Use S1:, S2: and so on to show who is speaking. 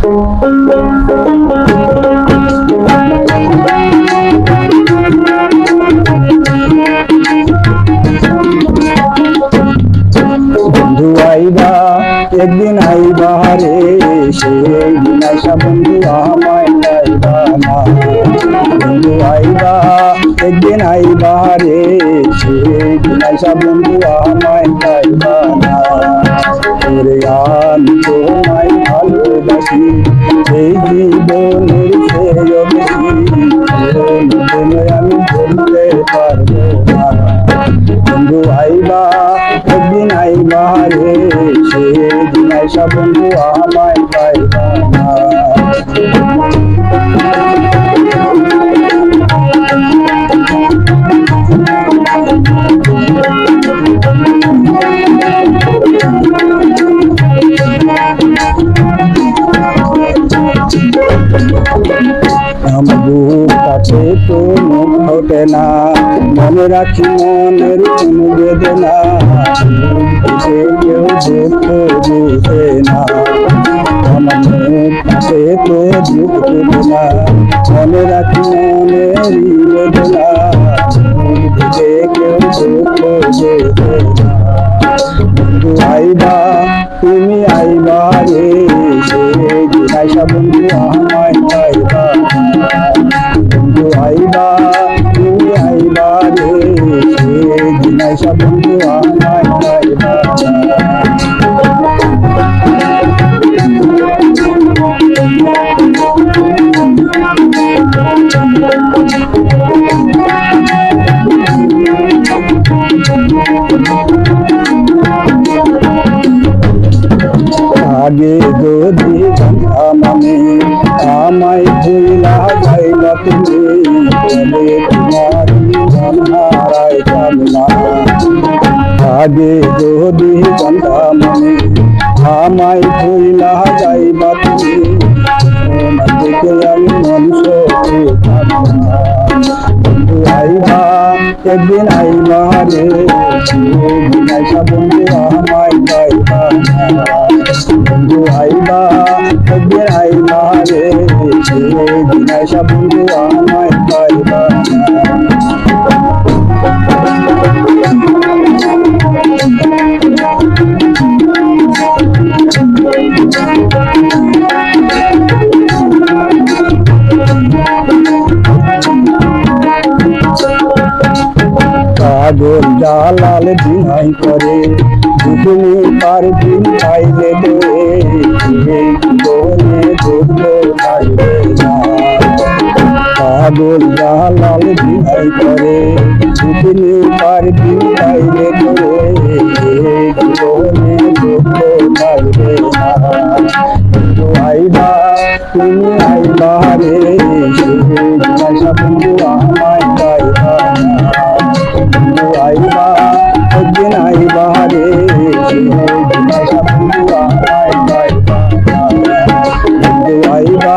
S1: বন্ধু আইবা একদিন আইবা রে, সেই দিন আইসা বন্ধু আমায় পাইবা না। বন্ধু আইবা একদিন আইবা রে, সেই দিন আইসা বন্ধু আমায় পাইবা না। ওরে আমি তোমায় ভালোবাসি, এই জীবনের চেয়েও বেশি, আমি বলতে পারবো না। বন্ধু আইবা একদিন আইবা রে, সেদিন আইসা বন্ধু আমায় পাইবা না। আমার বুক কাছে তো মুখ ফোটে না, মনে রাখি মনের কোনো বেদনা, সে কেউ দুঃখ বুঝে না। আমার মুখ কাছে তো দুঃখ ফোটে না, মনে রাখি মনের বেদনা, সে কেউ দুঃখ বুঝে না। বন্ধু আইবা তুমি আইবা রে, সেদিন আইসা বন্ধু আমায় পাইবা না। বন্ধু আইবা তুমি আইবা রে, সেদিন আইসা বন্ধু আমায় পাইবা না। আগে যদি জানতাম আমি, আমায় ভুলা যাইবা তুমি, তবে তোমার মন হারাইতাম না। আগে যদি জানতাম আমি, আমায় ভুলা যাইবা তুমি, তোমার দেখে আমি মন সইতাম না। বন্ধু আইবা একদিন আইবা রে, সেদিন আইসা বন্ধু আমায় পাইবা না। বন্ধু আইবা একদিন আইবা রে, সেদিন আইসা বন্ধু আমায় পাইবা না। পাগল জালাল দিনাই করে, দুদিনে পার দিন পাইলে দে, জীবনে দুঃখ পাইবে না। পাগল জালাল দিনাই করে, দুদিনে পার দিন পাইলে দে, জীবনে দুঃখ পাইবে না। বন্ধু আইবা তুমি আইবা রে, সেদিন আইসা বন্ধু আমায় পাইবা না। বন্ধু আইবা একদিন আইবা রে, সেদিন আইসা বন্ধু আমায় পাইবা না। বন্ধু আইবা